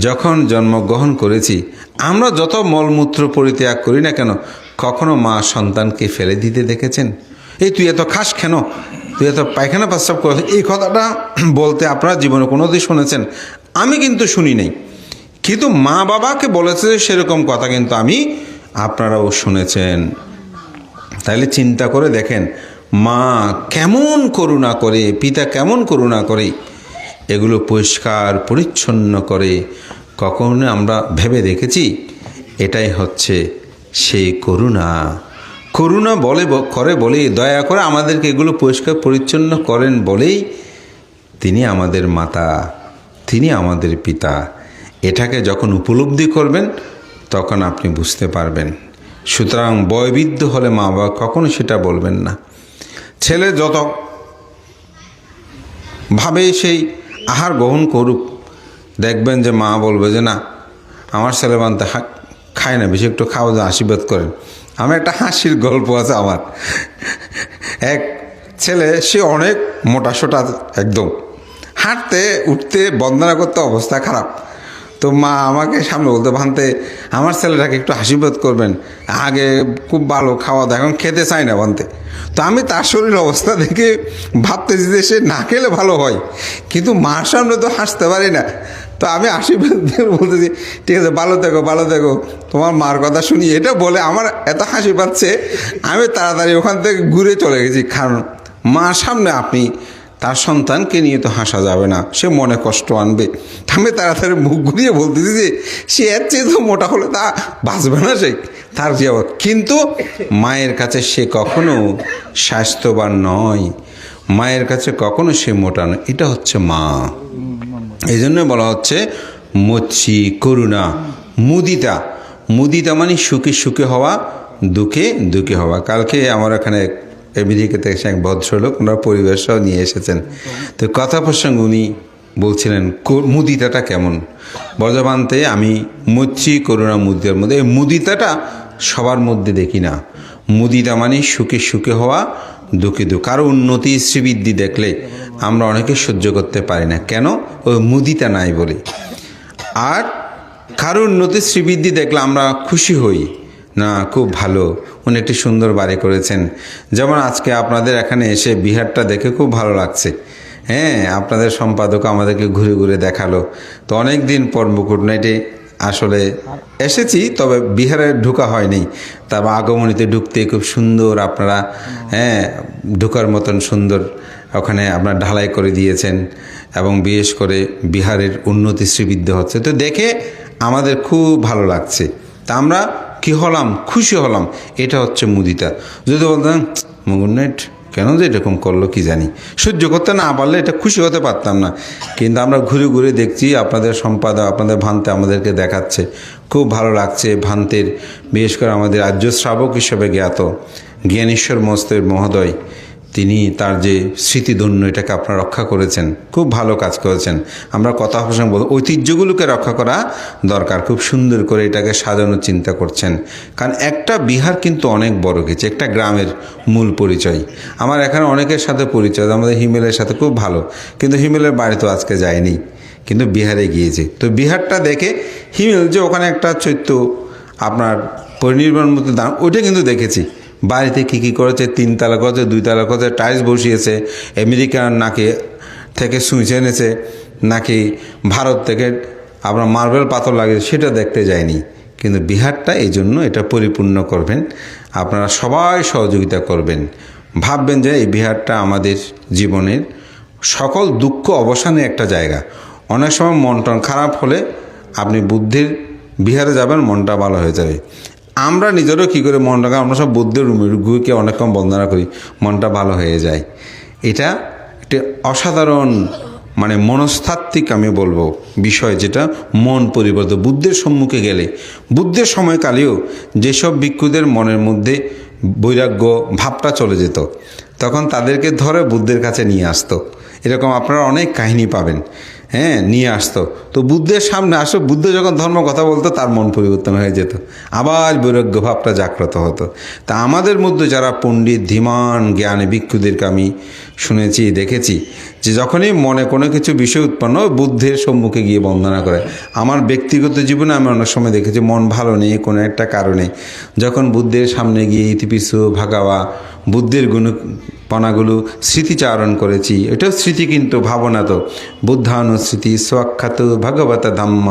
যখন জন্মগ্রহণ করেছি, আমরা যত মলমূত্র পরিত্যাগ করি না কেন, কখনো মা সন্তানকে ফেলে দিতে দেখেছেন? এই তুই এত খাস কেন, তুই এত পায়খানা প্রস্রাব কর, এই কথাটা বলতে আপনারা জীবনে কোনোদিন শুনেছেন? আমি কিন্তু শুনি নাই। কিন্তু মা বাবাকে বলেছে সেরকম কথা কিন্তু আপনারাও শুনেছেন। তাইলে চিন্তা করে দেখেন, মা কেমন করুণা করে, পিতা কেমন করুণা করে, এগুলো পরিষ্কার পরিচ্ছন্ন করে। কখনো আমরা ভেবে দেখেছি? এটাই হচ্ছে সেই করুণা। করুণা করে বলেই, দয়া করে আমাদেরকে এগুলো পরিষ্কার পরিচ্ছন্ন করেন বলেই তিনি আমাদের মাতা, তিনি আমাদের পিতা। এটাকে যখন উপলব্ধি করবেন তখন আপনি বুঝতে পারবেন। সুতরাং বয়োবৃদ্ধ হলে মা বাবা কখনো সেটা বলবেন না। ছেলে যত ভাবে সেই আহার গ্রহণ করুক, দেখবেন যে মা বলবে যে না, আমার ছেলে বানতে খায় না, বেশি একটু খাওয়া যায়, আশীর্বাদ করেন। আমার একটা হাসির গল্প আছে। আমার এক ছেলে, সে অনেক মোটা সোটা, একদম হাঁটতে উঠতে বন্দনা করতে অবস্থা খারাপ। তো মা আমাকে সামনে বলতে, ভানতে আমার ছেলেটাকে একটু আশীর্বাদ করবেন, আগে খুব ভালো খাওয়া দাওয়া, এখন খেতে চায় না ভানতে। তো আমি তার শরীর অবস্থা দেখে ভাবতেছি যে সে না খেলে ভালো হয়, কিন্তু মার সামনে তো হাসতে পারি না। তো আমি আশীর্বাদ বলতেছি, ঠিক আছে ভালো থেকো, ভালো থেকো, তোমার মার কথা শুনি। এটা বলে আমার এত হাসি পাচ্ছে, আমি তাড়াতাড়ি ওখান থেকে ঘুরে চলে গেছি। কারণ মার সামনে আপনি তার সন্তানকে নিয়ে তো হাসা যাবে না, সে মনে কষ্ট আনবে। আমি তাড়াতাড়ি মুখ ঘুরিয়ে বলতেছি যে সে এর চেয়ে তো মোটা হলে তা বাঁচবে না, সে তার যে। কিন্তু মায়ের কাছে সে কখনো স্বাস্থ্যবান নয়, মায়ের কাছে কখনো সে মোটা নয়। এটা হচ্ছে মা। এই জন্য বলা হচ্ছে মচ্ছি, করুণা, মুদিতা। মুদিতা মানে সুখে সুখে হওয়া, দুঃখে দুঃখে হওয়া। কালকে আমার এখানে আমেরিকাতে এসে এক ভদ্রলোক, ওনার পরিবার সহ নিয়ে এসেছেন। তো কথা প্রসঙ্গে উনি বলছিলেন মুদিতাটা কেমন। বর্ধমানতে আমি মুচ্ছি, করুণা, মুদিতার মধ্যে এই মুদিতাটা সবার মধ্যে দেখি না। মুদিতা মানে সুখে সুখে হওয়া, দুঃখে দুঃখ। কারো উন্নতি, শ্রীবৃদ্ধি দেখলে আমরা অনেকে সহ্য করতে পারি না। কেন? ওই মুদিতা নাই বলে। আর কারো উন্নতি, শ্রীবৃদ্ধি দেখলে আমরা খুশি হই, না খুব ভালো, উনি একটি সুন্দর বাড়ি করেছেন। যেমন আজকে আপনাদের এখানে এসে বিহারটা দেখে খুব ভালো লাগছে। হ্যাঁ, আপনাদের সম্পাদক আমাদেরকে ঘুরে ঘুরে দেখালো। তো অনেক দিন পর মুকুটনাইটে আসলে এসেছি, তবে বিহারে ঢোকা হয়নি। তারপর আগমনীতে ঢুকতে খুব সুন্দর, আপনারা ঢোকার মতন সুন্দর ওখানে আপনার ঢালাই করে দিয়েছেন, এবং বিশেষ করে বিহারের উন্নতি শ্রীবৃদ্ধি হচ্ছে। তো দেখে আমাদের খুব ভালো লাগছে। তা আমরা কি হলাম? খুশি হলাম। এটা হচ্ছে মুদিতা। যদি বলতাম মুকুটনাইট কেন যে এরকম করলো কি জানি, সহ্য করতে না পারলে এটা খুশি হতে পারতাম না। কিন্তু আমরা ঘুরে ঘুরে দেখছি, আপনাদের সম্পাদক, আপনাদের ভান্তে আমাদেরকে দেখাচ্ছে, খুব ভালো লাগছে। ভান্তের বিশেষ করে আমাদের আর্য শ্রাবক হিসেবে জ্ঞাত জ্ঞানেশ্বর মস্তের মহোদয়, তিনি তার যে স্মৃতিধন্য এটাকে আপনারা রক্ষা করেছেন, খুব ভালো কাজ করেছেন। আমরা কথা প্রসঙ্গ বলব, ঐতিহ্যগুলোকে রক্ষা করা দরকার। খুব সুন্দর করে এটাকে সাজানোর চিন্তা করছেন। কারণ একটা বিহার কিন্তু অনেক বড় কিছু, একটা গ্রামের মূল পরিচয়। আমার এখানে অনেকের সাথে পরিচয়, আমাদের হিমেলের সাথে খুব ভালো, কিন্তু হিমেলের বাড়ি তো আজকে যায়নি, কিন্তু বিহারে গিয়েছে। তো বিহারটা দেখে হিমেল যে ওখানে একটা চৈত্য আপনার পরিনির্বাণ মতো দাম, ওইটা কিন্তু দেখেছি। বাড়িতে কী কী করেছে, 3 তালা করেছে, 2 তালা করেছে, টাইলস বসিয়েছে, আমেরিকান নাকি থেকে সুইচ এনেছে, নাকি ভারত থেকে আপনার মার্বেল পাথর লাগিয়েছে, সেটা দেখতে যায়নি। কিন্তু বিহারটা এই জন্য এটা পরিপূর্ণ করবেন। আপনারা সবাই সহযোগিতা করবেন। ভাববেন যে এই বিহারটা আমাদের জীবনের সকল দুঃখ অবসানের একটা জায়গা। অনেক সময় মন টন খারাপ হলে আপনি বুদ্ধের বিহারে যাবেন, মনটা ভালো হয়ে যাবে। আমরা নিজেরও কী করে মনটাকে, আমরা সব বুদ্ধের রুমে অনেকক্ষণ বন্দনা করি, মনটা ভালো হয়ে যায়। এটা একটি অসাধারণ মনস্তাত্ত্বিক আমি বলবো বিষয়, যেটা মন পরিবর্তন। বুদ্ধের সম্মুখে গেলে, বুদ্ধের সময়কালেও যেসব ভিক্ষুদের মনের মধ্যে বৈরাগ্য ভাবটা চলে যেত, তখন তাদেরকে ধরে বুদ্ধের কাছে নিয়ে আসতো। এরকম আপনারা অনেক কাহিনী পাবেন, হ্যাঁ, নিয়ে আসতো। তো বুদ্ধের সামনে আসো, বুদ্ধ যখন ধর্ম কথা বলতো তার মন পরিবর্তন হয়ে যেত, আবার বৈরাগ্য ভাবটা জাগ্রত হতো। তা আমাদের মধ্যে যারা পণ্ডিত ধীমান জ্ঞানী ভিক্ষুদেরকে আমি শুনেছি, দেখেছি যে যখনই মনে কোনো কিছু বিষয় উৎপন্ন হয়, বুদ্ধের সম্মুখে গিয়ে বন্দনা করে। আমার ব্যক্তিগত জীবনে আমি অনেক সময় দেখেছি মন ভালো নেই কোনো একটা কারণে, যখন বুদ্ধের সামনে গিয়ে ইতিপিছু ভাগাওয়া বুদ্ধের গুণপনাগুলো স্মৃতিচারণ করেছি। এটাও স্মৃতি, কিন্তু ভাবনা তো বুদ্ধানুস্মৃতি স্বাক্ষাত ভগবত ধাম্ম,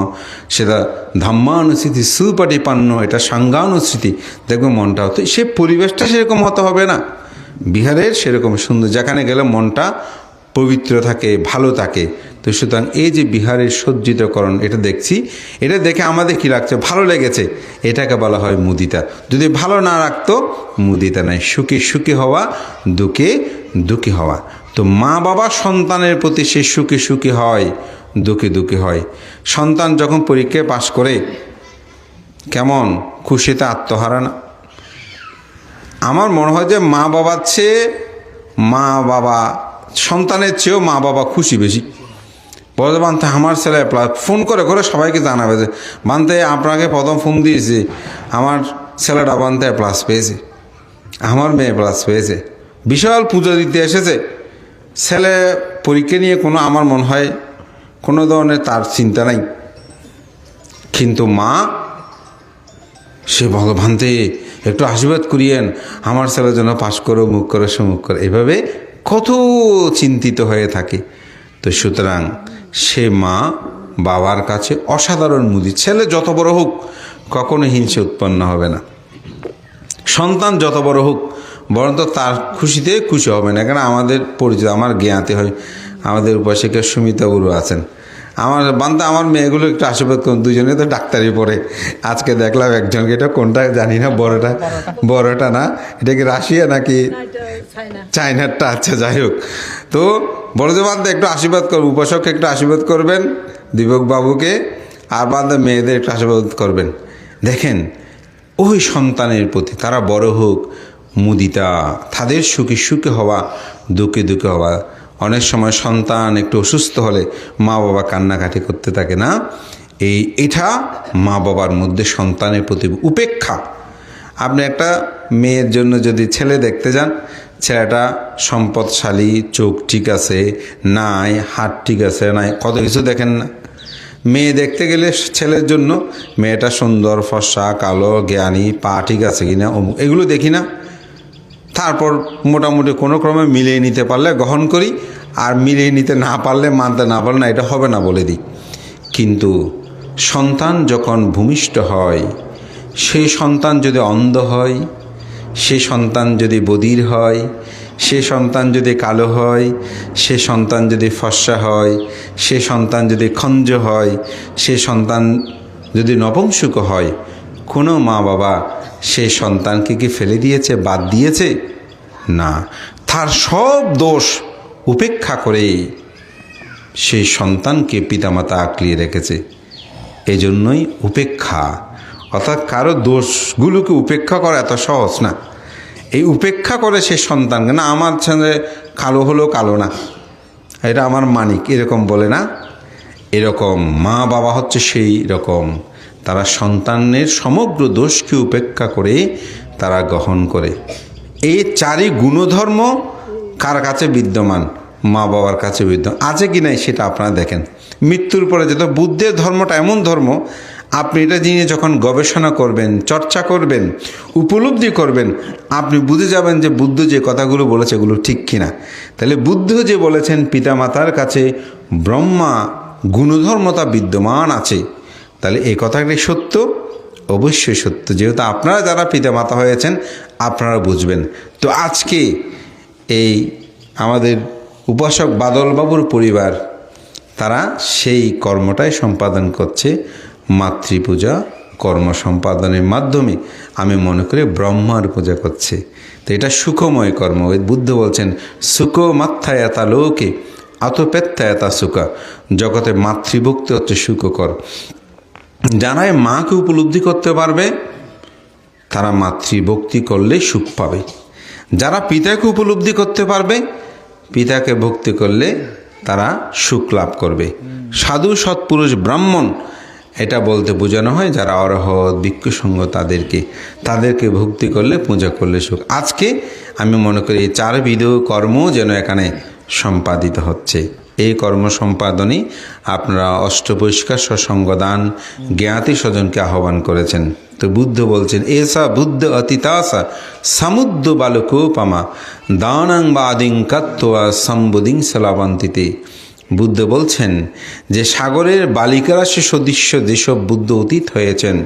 সেটা ধাম্মানুস্মৃতি সুপটিপান্ন, এটা সাঙ্গানুস্মৃতি। দেখবো মনটা হতো, সে পরিবেশটা সেরকম হতে হবে না বিহারের, সেরকম সুন্দর, যেখানে গেলে মনটা পবিত্র থাকে, ভালো থাকে। তো সুতরাং এই যে বিহারের সজ্জিতকরণ, এটা দেখছি, এটা দেখে আমাদের কী লাগছে, ভালো লেগেছে, এটাকে বলা হয় মুদিতা। যদি ভালো না রাখতো, মুদিতা নাই। সুখে সুখী হওয়া, দুঃখে দুঃখী হওয়া। তো মা বাবা সন্তানের প্রতি সে সুখে সুখী হয়, দুঃখে দুঃখী হয়। সন্তান যখন পরীক্ষায় পাশ করে কেমন খুশিতে আত্মহারা না। আমার মনে হয় যে সন্তানের চেয়েও মা বাবা খুশি বেশি। বলে বানতে আমার ছেলে ফোন করে করে সবাইকে জানাবে যে বানতে আপনাকে প্রথম ফোন দিয়েছি, আমার ছেলেটা বানতে প্লাস পেয়েছে, আমার মেয়ে প্লাস পেয়েছে, বিশাল পুজো দিতে এসেছে। ছেলে পরীক্ষা নিয়ে আমার মনে হয় কোনো ধরনের তার চিন্তা নাই, কিন্তু মা সে ভগবানতে একটু আশীর্বাদ করিয়েন, আমার ছেলের জন্য পাশ করো, মুখ করে সমুখ করে, এভাবে কত চিন্তিত হয়ে থাকে। তো সুতরাং সে মা বাবার কাছে অসাধারণ মুদি। ছেলে যত বড় হোক কখনো হিংসে উৎপন্ন হবে না, সন্তান যত বড় হোক বরঞ্চ তার খুশিতে খুশি হবে না। কারণ আমাদের পরিচিত, আমার জ্ঞাতে হয়, আমাদের উপাসিকা সুমিতা গুরু আছেন, আমার মেয়েগুলো একটু আশীর্বাদ করুন। দুজনে তো ডাক্তারি পড়ে। আজকে দেখলাম একজনকে, এটা কোনটা জানি না, বড়টা না, এটা কি রাশিয়া নাকি চায়নারটা, আচ্ছা যাই হোক। তো বড় যে বান্ধব একটু আশীর্বাদ করবেন, উপাসককে একটু আশীর্বাদ করবেন, দীপক বাবুকে, আর বান্ধব মেয়েদের একটু আশীর্বাদ করবেন। দেখেন ওই সন্তানের প্রতি, তারা বড় হোক, মুদিতা, তাদের সুখে সুখে হওয়া, দুঃখে দুঃখে হওয়া। অনেক সময় সন্তান একটু অসুস্থ হলে মা বাবা কান্নাকাটি করতে থাকে না, এটা মা বাবার মধ্যে সন্তানের প্রতি উপেক্ষা। আপনি একটা মেয়ের জন্য যদি ছেলে দেখতে যান, ছেলেটা সম্পদশালী, চোখ ঠিক আছে নাই, হাত ঠিক আছে নাই, কত কিছু দেখেন না। মেয়ে দেখতে গেলে ছেলের জন্য মেয়েটা সুন্দর, ফর্সা, কালো, জ্ঞানী, পা ঠিক আছে কিনা, এগুলো দেখি না। তারপর মোটামুটি কোনো ক্রমে মিলিয়ে নিতে পারলে গ্রহণ করি, আর মিলিয়ে নিতে না পারলে, মানতে না পারলে না, এটা হবে না বলে দিই। কিন্তু সন্তান যখন ভূমিষ্ঠ হয়, সেই সন্তান যদি অন্ধ হয়, সে সন্তান যদি বধির হয়, সে সন্তান যদি কালো হয়, সে সন্তান যদি ফর্সা হয়, সে সন্তান যদি খঞ্জ হয়, সে সন্তান যদি নপুংসক হয়, কোনো মা বাবা সেই সন্তানকে কি ফেলে দিয়েছে, বাদ দিয়েছে? না, তার সব দোষ উপেক্ষা করে সেই সন্তানকে পিতামাতা আঁকলিয়ে রেখেছে। এজন্যই উপেক্ষা, অর্থাৎ কারো দোষগুলোকে উপেক্ষা করা এত সহজ না। এই উপেক্ষা করে সে সন্তানকে, না আমার ছেলে কালো হলো কালো না, এটা আমার মানিক, এরকম বলে না। এরকম মা বাবা হচ্ছে সেই রকম, তারা সন্তানের সমগ্র দোষকে উপেক্ষা করে তারা গ্রহণ করে। এই চারি গুণধর্ম কার কাছে বিদ্যমান? মা বাবার কাছে বিদ্যমান আছে কি নাই সেটা আপনারা দেখেন। মৃত্যুর পরে যেটা বুদ্ধের ধর্মটা এমন ধর্ম, আপনি এটা নিয়ে যখন গবেষণা করবেন, চর্চা করবেন, উপলব্ধি করবেন, আপনি বুঝে যাবেন যে বুদ্ধ যে কথাগুলো বলেছে এগুলো ঠিক কিনা। তাহলে বুদ্ধ যে বলেছেন পিতামাতার কাছে ব্রহ্মা গুণধর্মতা বিদ্যমান আছে, তাহলে এই কথাটি সত্য, অবশ্যই সত্য, যেহেতু আপনারা যারা পিতামাতা হয়েছেন আপনারা বুঝবেন। তো আজকে এই আমাদের উপাসক বাদলবাবুর পরিবার তারা সেই কর্মটাই সম্পাদন করছে, মাতৃপূজা কর্ম সম্পাদনের মাধ্যমে আমি মনে করি ব্রহ্মার পূজা করছে। তো এটা সুখময় কর্ম। ওই বুদ্ধ বলছেন সুখ মাত্থায়াতা লোকে আতপেত্তায়াতা সুখা, জগতে মাতৃভক্তি হচ্ছে সুখকর। যারা মাকে উপলব্ধি করতে পারবে তারা মাতৃভক্তি করলে সুখ পাবে। যারা পিতাকে উপলব্ধি করতে পারবে পিতাকে ভক্তি করলে তারা সুখ লাভ করবে। সাধু সৎপুরুষ ব্রাহ্মণ এটা বলতে বোঝানো হয় যারা অরহৎ ভিক্ষুসঙ্গ তাদেরকে ভক্তি করলে পূজা করলে সুখ। আজকে আমি মনে করি এই 4বিধ কর্ম যেন এখানে সম্পাদিত হচ্ছে। এই কর্ম সম্পাদনে আপনারা অষ্টপরিষ্কার সসঙ্গদান জ্ঞাতি স্বজনকে আহ্বান করেছেন। তো বুদ্ধ বলছেন এসা বুদ্ধ অতিতাসা সমুদ্র বালকোপমা দানাং বাদিং কাত্তোয়া সম্বুদিং সলাবন্তিতে। বুদ্ধ বলছেন যে সাগরের বালিকারাশি সদৃশ্য যেসব বুদ্ধ অতীত হয়েছেন,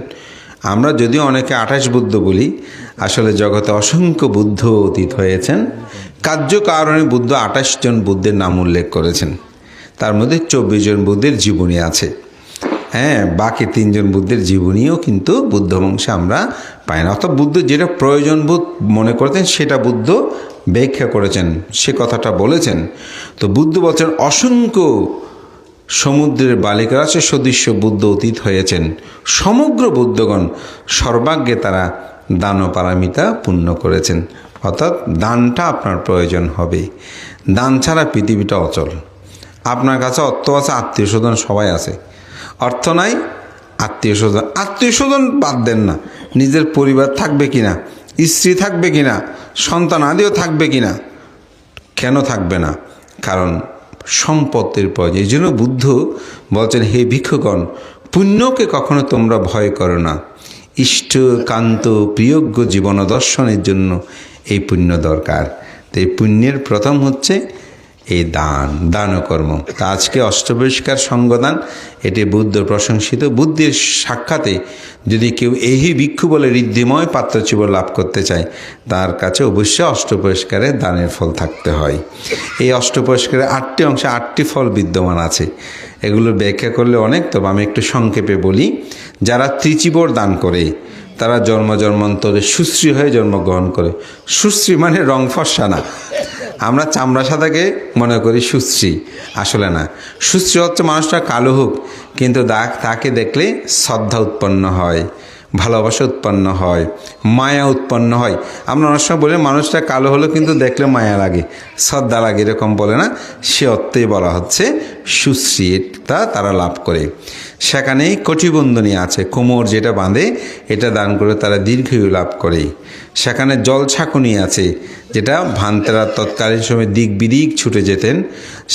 আমরা যদিও অনেকে 28 বুদ্ধ বলি, আসলে জগতে অসংখ্য বুদ্ধ অতীত হয়েছেন। কার্যকারণে বুদ্ধ 28 জন বুদ্ধের নাম উল্লেখ করেছেন, তার মধ্যে 24 জন বুদ্ধের জীবনী আছে। বাকি 3 জন বুদ্ধের জীবনীও কিন্তু বুদ্ধ বংশে আমরা পাই না। অর্থাৎ বুদ্ধ যেটা প্রয়োজনবোধ মনে করতেন সেটা বুদ্ধ ব্যাখ্যা করেছেন, সে কথাটা বলেছেন। তো বুদ্ধ বলছেন অসংখ্য সমুদ্রের বালিকারাশি সদৃশ্য বুদ্ধ অতীত হয়েছেন। সমগ্র বুদ্ধগণ সর্বাগ্যে তারা দান পারামিতা পূর্ণ করেছেন। অর্থাৎ দানটা আপনার প্রয়োজন হবে। দান ছাড়া পৃথিবীটা অচল। আপনার কাছে অর্থ আছে, আত্মীয় স্বজন সবাই আছে, অর্থ নাই আত্মীয় স্বজন বাদ দেন না, নিজের পরিবার থাকবে কিনা, স্ত্রী থাকবে কিনা, সন্তান আদিও থাকবে কিনা, কেন থাকবে না? কারণ সম্পত্তির প্রয়োজন। এই জন্য বুদ্ধ বলছেন হে ভিক্ষুগণ, পুণ্যকে কখনো তোমরা ভয় করো না। ইষ্ট কান্ত প্রিয়জ্ঞ জীবন দর্শনের জন্য এই পুণ্য দরকার। তো এই পুণ্যের প্রথম হচ্ছে এই দানকর্ম। তা আজকে অষ্টপরিষ্কার সঙ্গদান এটি বুদ্ধ প্রশংসিত। বুদ্ধের সাক্ষাতে যদি কেউ এই ভিক্ষু বলে ঋদ্ধিময় পাত্রচিব লাভ করতে চায়, তার কাছে অবশ্যই অষ্টপরিষ্কারের দানের ফল থাকতে হয়। এই অষ্টপরিষ্কারের 8টি অংশে 8টি ফল বিদ্যমান আছে। এগুলো ব্যাখ্যা করলে অনেক, তবে আমি একটু সংক্ষেপে বলি। যারা ত্রিচিবর দান করে তারা জন্মান্তরে সুশ্রী হয়ে জন্মগ্রহণ করে। সুশ্রী মানে রং ফর্সা না, আমরা চামড়া সাদাকে মনে করি সুশ্রী, আসলে না। সুশ্রী হচ্ছে মানুষটা কালো হোক কিন্তু তাকে দেখলে শ্রদ্ধা উৎপন্ন হয়, ভালোবাসা উৎপন্ন হয়, মায়া উৎপন্ন হয়। আমরা অনেক সময় বলি মানুষটা কালো হলো কিন্তু দেখলে মায়া লাগে, শ্রদ্ধা লাগে, এরকম বলে না, সে অর্থেই বলা হচ্ছে সুশ্রী। এটা তারা লাভ করে। সেখানেই কটিবন্ধনী আছে, কোমর যেটা বাঁধে এটা দান করে তারা দীর্ঘায়ু লাভ করে। সেখানে জল ছাঁকুনি আছে, যেটা ভান্তেরা তৎকালীন সময় দিক বিদিক ছুটে যেতেন।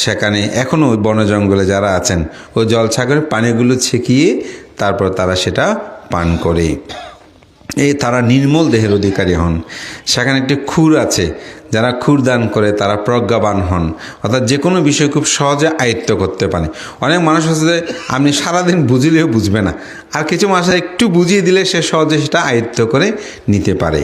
সেখানে এখনও ওই বন জঙ্গলে যারা আছেন ওই জল ছাঁকুনি পানিগুলো ছেঁকিয়ে তারপর তারা সেটা পান করে। তারা নির্মল দেহের অধিকারী হন। সেখানে একটি খুর আছে, যারা খুর দান করে তারা প্রজ্ঞাবান হন, অর্থাৎ যে কোনো বিষয় খুব সহজে আয়ত্ত করতে পারে। অনেক মানুষ আছে যে আপনি সারাদিন বুঝলেও বুঝবে না, আর কিছু মানুষ একটু বুঝিয়ে দিলে সে সহজে সেটা আয়ত্ত করে নিতে পারে।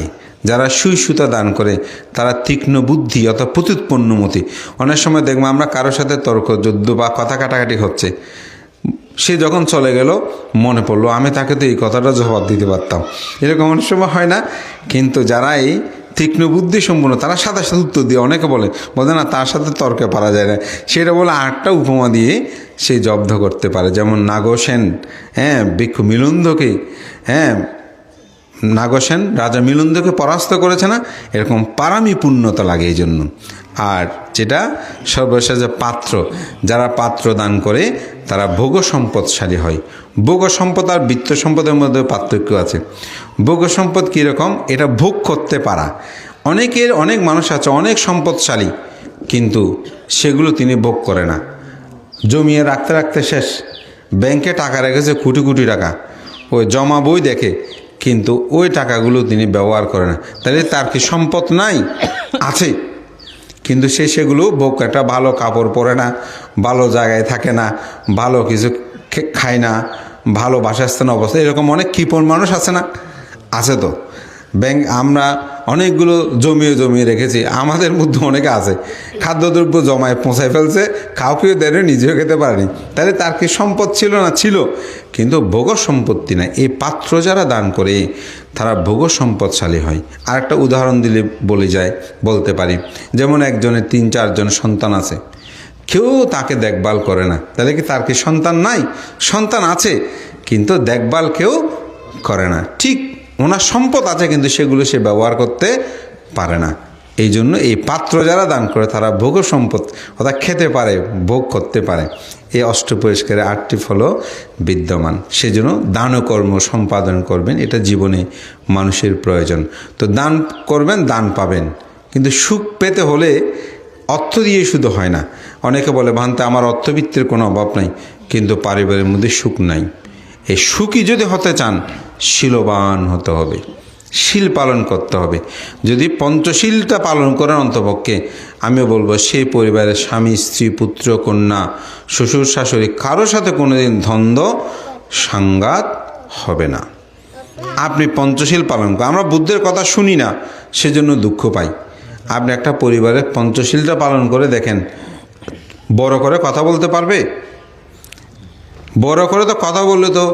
যারা সুই সুতা দান করে তারা তীক্ষ্ণ বুদ্ধি অর্থাৎ প্রত্যুৎপন্নমতি। অনেক সময় দেখবো আমরা কারোর সাথে তর্ক যুদ্ধ বা কথা কাটাকাটি হচ্ছে, সে যখন চলে গেল মনে পড়লো আমি তাকে তো এই কথাটা জবাব দিতে পারতাম, এরকম অনেক সময় হয় না? কিন্তু যারা এই তীক্ষ্ণ বুদ্ধি সম্পূর্ণ তারা সাথে সাথে উত্তর দিয়ে, অনেকে বলে না তার সাথে তর্কে পারা যায় না, সেটা বলে 8টা উপমা দিয়ে সে জব্দ করতে পারে। যেমন নাগসেন ভিক্ষু মিলুন্ধকে নাগসেন রাজা মিলুন্ধকে পরাস্ত করেছে না, এরকম পারামি পূর্ণতা লাগে এই জন্য। আর যেটা সর্বশেষ পাত্র, যারা পাত্র দান করে তারা ভোগ সম্পদশালী হয়। ভোগ সম্পদ আর বিত্ত সম্পদের মধ্যে পার্থক্য আছে। ভোগ সম্পদ কীরকম? এটা ভোগ করতে পারা। অনেক মানুষ আছে অনেক সম্পদশালী কিন্তু সেগুলো তিনি ভোগ করে না, জমিয়ে রাখতে রাখতে শেষ। ব্যাংকে টাকা রেখেছে কোটি কোটি টাকা, ওই জমা বই দেখে কিন্তু ওই টাকাগুলো তিনি ব্যবহার করে না। তাহলে তার কি সম্পদ নাই? আছে, কিন্তু সেগুলো ভোগ, একটা ভালো কাপড় পরে না, ভালো জায়গায় থাকে না, ভালো কিছু খায় না, ভালো বাসস্থান অবস্থা, এরকম অনেক কৃপণ মানুষ আছে না? আছে তো। ব্যাংক আমরা অনেকগুলো জমিয়ে রেখেছি, আমাদের মধ্যে অনেকে আছে খাদ্যদ্রব্য জমায় পৌঁছায় ফেলছে, কাউকে দেয় নিজেও খেতে পারেনি। তাহলে তার কি সম্পদ ছিল না? ছিল, কিন্তু ভোগ সম্পত্তি না। এই পাত্র যারা দান করে তারা ভোগ সম্পদশালী হয়। আর একটা উদাহরণ দিলে বলতে পারি, যেমন একজনের 3-4 সন্তান আছে, কেউ তাকে দেখভাল করে না, তাহলে কি তার কি সন্তান নাই? সন্তান আছে, কিন্তু দেখভাল কেউ করে না। ঠিক ওনার সম্পদ আছে, কিন্তু সেগুলো সে ব্যবহার করতে পারে না। এই জন্য এই পাত্র যারা দান করে তারা ভোগ সম্পদ অর্থাৎ খেতে পারে, ভোগ করতে পারে। এই অষ্টপরিষ্কারে 8টি ফলও বিদ্যমান। সেজন্য দানকর্ম সম্পাদন করবেন, এটা জীবনে মানুষের প্রয়োজন। তো দান করবেন, দান পাবেন। কিন্তু সুখ পেতে হলে অর্থ দিয়ে শুধু হয় না। অনেকে বলে, ভান্তে আমার অর্থবিত্তের কোনো অভাব নাই, কিন্তু পরিবারের মধ্যে সুখ নাই। এই সুখী যদি হতে চান, শীলবান হতে হবে, শীল পালন করতে হবে। যদি পঞ্চশীলটা পালন করেন অন্তপক্ষে, আমিও বলবো সেই পরিবারের স্বামী, স্ত্রী, পুত্র, কন্যা, শ্বশুর, শাশুড়ি কারোর সাথে কোনোদিন দ্বন্দ্ব সংঘাত হবে না। আপনি পঞ্চশীল পালন করেন। আমরা বুদ্ধের কথা শুনি না, সেজন্য দুঃখ পাই। আপনি একটা পরিবারের পঞ্চশীলটা পালন করে দেখেন, বড় করে কথা বলতে পারবে? বড় করে তো কথা বললে তো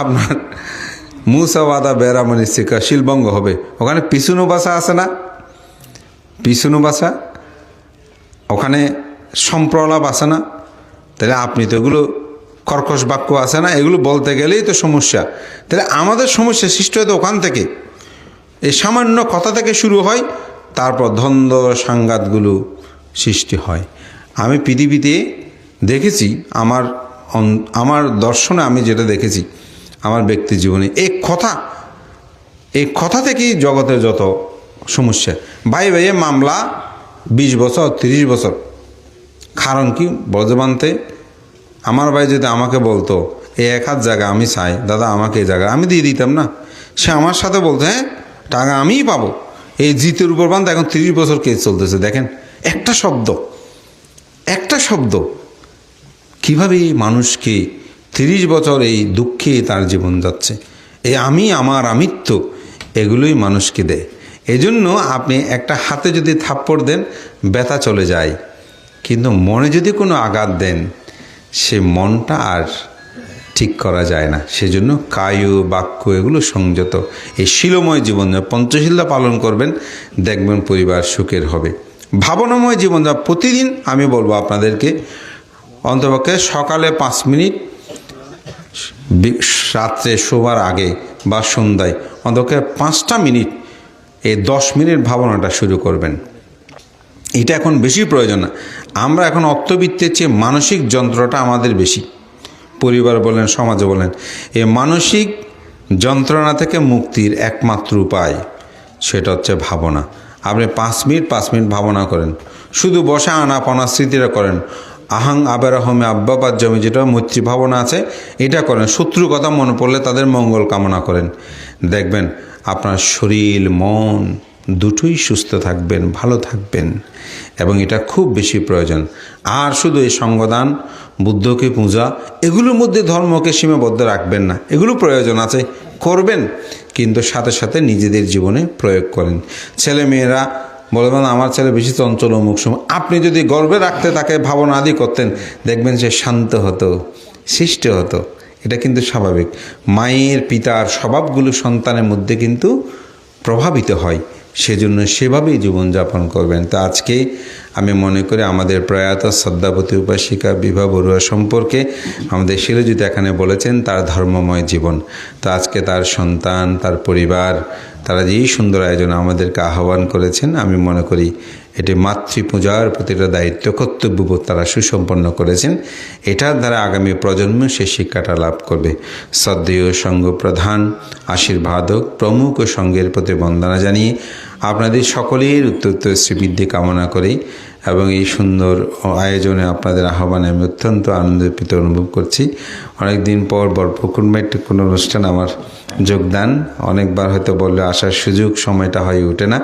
আপনার মুসাওয়াদা বেরামনি শিকা শিলভঙ্গ হবে। ওখানে পিছুনো ভাষা আছে না? পিছুনো ভাষা, ওখানে সম্প্রলাপ আছে না? তাহলে আপনি তো এগুলো কর্কশ বাক্য আছে না, এগুলো বলতে গেলেই তো সমস্যা। তাহলে আমাদের সমস্যা সৃষ্টি হয় তো ওখান থেকে। এই সামান্য কথা থেকে শুরু হয়, তারপর দ্বন্দ্ব সংঘাতগুলো সৃষ্টি হয়। আমি পৃথিবীতে দেখেছি, আমার দর্শনে আমি যেটা দেখেছি, আমার ব্যক্তি জীবনে, এই কথা থেকেই জগতের যত সমস্যা। ভাই ভাইয়ে মামলা 20 বছর 30 বছর। কারণ কি? বর্ধমানতে আমার ভাই যদি আমাকে বলতো এই 1 জায়গা আমি চাই দাদা, আমাকে এই জায়গা, আমি দিয়ে দিতাম না। সে আমার সাথে বলতো, হ্যাঁ টাকা আমিই পাবো। এই জিতের উপর বান্ধ এখন 30 বছর কেস চলতেছে। দেখেন, একটা শব্দ কীভাবে মানুষকে 30 বছর এই দুঃখে তার জীবন যাচ্ছে। এই আমার আমিত্ব, এগুলোই মানুষকে দেয়। এজন্য আপনি একটা হাতে যদি থাপ্পড় দেন, ব্যথা চলে যায়, কিন্তু মনে যদি কোনো আঘাত দেন, সে মনটা আর ঠিক করা যায় না। সেজন্য কায়ু বাক্য এগুলো সংযত, এই শীলময় জীবন পঞ্চশীলতা পালন করবেন, দেখবেন পরিবার সুখের হবে। ভাবনাময় জীবনযাপন প্রতিদিন আমি বলবো আপনাদেরকে, অন্তপক্ষে সকালে 5 মিনিট, রাত্রে শোবার আগে বা সন্ধ্যায় অন্তপক্ষে 5টা মিনিট, এই 10 মিনিট ভাবনাটা শুরু করবেন। এটা এখন বেশি প্রয়োজন না। আমরা এখন অর্থবিত্তের চেয়ে মানসিক যন্ত্রটা আমাদের বেশি। পরিবার বলেন, সমাজে বলেন, এই মানসিক যন্ত্রণা থেকে মুক্তির একমাত্র উপায় সেটা হচ্ছে ভাবনা। আপনি 5 মিনিট ভাবনা করেন, শুধু বসে আনাপানা স্মৃতিটা করেন। আহাং আবেরহমে আব্বাপাত জমি, যেটা মৈত্রী ভাবনা আছে, এটা করেন। শত্রুর কথা মনে পড়লে তাদের মঙ্গল কামনা করেন। দেখবেন আপনার শরীর মন দুটোই সুস্থ থাকবেন, ভালো থাকবেন, এবং এটা খুব বেশি প্রয়োজন। আর শুধু এই সঙ্গদান, বুদ্ধকে পূজা, এগুলোর মধ্যে ধর্মকে সীমাবদ্ধ রাখবেন না। এগুলো প্রয়োজন আছে, করবেন, কিন্তু সাথে সাথে নিজেদের জীবনে প্রয়োগ করেন। ছেলেমেয়েরা বলবেন আমার ছেলে বেশি চঞ্চল, অমুক সময়, আপনি যদি গর্বে রাখতে তাকে ভাবনা আদি করতেন, দেখবেন সে শান্ত হতো, সৃষ্ট হতো। এটা কিন্তু স্বাভাবিক। মায়ের পিতার স্বভাবগুলো সন্তানের মধ্যে কিন্তু প্রভাবিত হয়। সেজন্য সেভাবেই জীবনযাপন করবেন। তো আজকে আমি মনে করি আমাদের প্রয়াত শ্রদ্ধাবতী উপাসিকা বিভা বড়ুয়া সম্পর্কে আমাদের শিরোজিৎ এখানে বলেছেন তার ধর্মময় জীবন। তো আজকে তার সন্তান, তার পরিবার, তারা যেই সুন্দর আয়োজন আমাদেরকে আহ্বান করেছেন, আমি মনে করি এটি মাতৃপূজার প্রতিটা দায়িত্ব, কর্তব্যবোধ তারা সুসম্পন্ন করেছেন। এটার দ্বারা আগামী প্রজন্ম সে শিক্ষাটা লাভ করবে। শ্রদ্ধেয় সঙ্ঘ প্রধান, আশীর্বাদক প্রমুখ ও সঙ্ঘের প্রতি বন্দনা জানিয়ে আপনাদের সকলের উত্তরোত্তর শ্রীবৃদ্ধি কামনা করি, এবং এই সুন্দর আয়োজনে আপনাদের আহ্বানে আমি অত্যন্ত আনন্দিত অনুভব করছি। অনেক দিন পর বরপুকুরমাইট কোনো অনুষ্ঠান আমার যোগদান, অনেকবার হয়তো বললে আসার সুযোগ সময়টা হয়ে ওঠে না।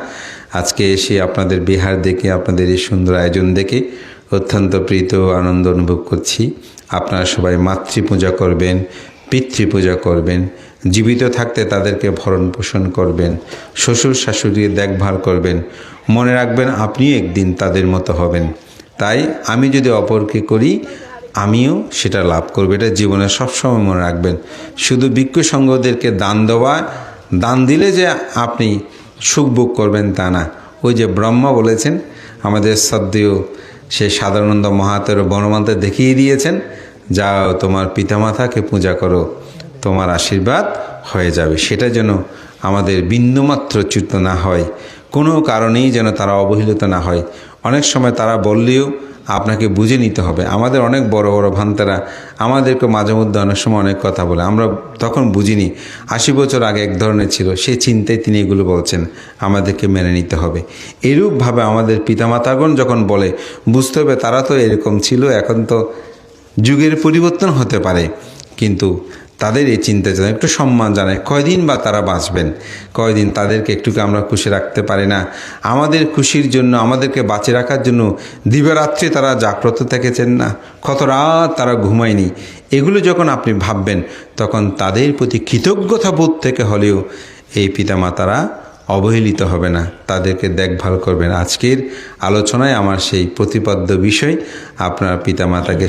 আজকে এসে আপনাদের বিহার দেখে, আপনাদের এই সুন্দর আয়োজন দেখে অত্যন্ত প্রীত আনন্দ অনুভব করছি। আপনারা সবাই মাতৃপূজা করবেন, পিতৃপূজা করবেন, জীবিত থাকতে তাদেরকে ভরণ পোষণ করবেন, শ্বশুর শাশুড়ির দেখভাল করবেন। মনে রাখবেন আপনিও একদিন তাদের মতো হবেন। তাই আমি যদি অপরকে করি আমিও সেটা লাভ করব, এটা জীবনে সবসময় মনে রাখবেন। শুধু ভিক্ষু সঙ্গদেরকে দান দেওয়া, দান দিলে যে আপনি সুখ ভোগ করবেন তা না। ওই যে ব্রহ্মা বলেছেন, আমাদের শ্রদ্ধেয় সে সাধারণানন্দ মহাতের বনমান্তে দেখিয়ে দিয়েছেন, যাও তোমার পিতামাতাকে পূজা করো, তোমার আশীর্বাদ হয়ে যাবে। সেটা যেন আমাদের বিন্দুমাত্র চ্যুত না হয়, কোনো কারণেই যেন তারা অবহেলিত না হয়। অনেক সময় তারা বললেও আপনাকে বুঝে নিতে হবে। আমাদের অনেক বড় বড় ভান্তারা আমাদেরকে মাঝে মধ্যে অনেক সময় অনেক কথা বলে, আমরা তখন বুঝিনি। 80 বছর আগে এক ধরনের ছিল, সেই চিন্তায় তিনি এগুলো বলছেন, আমাদেরকে মেনে নিতে হবে। এরূপভাবে আমাদের পিতামাতাগণ যখন বলে, বুঝতে হবে তারা তো এরকম ছিল, এখন তো যুগের পরিবর্তন হতে পারে, কিন্তু তাদের এই চিন্তা যেন একটু সম্মান জানায়। কয়দিন বা তারা বাঁচবেন, কয়দিন তাদেরকে একটুকু আমরা খুশি রাখতে পারি না? আমাদের খুশির জন্য, আমাদেরকে বাঁচিয়ে রাখার জন্য দিবারাত্রি তারা জাগ্রত থেকেছেন না, কত রাত তারা ঘুমায়নি। এগুলো যখন আপনি ভাববেন, তখন তাদের প্রতি কৃতজ্ঞতা বোধ থেকে হলেও এই পিতামাতারা অবহেলিত হবে না, তাদেরকে দেখভাল করবেন। আজকের আলোচনায় আমার সেই প্রতিপাদ্য বিষয়, আপনার পিতামাতাকে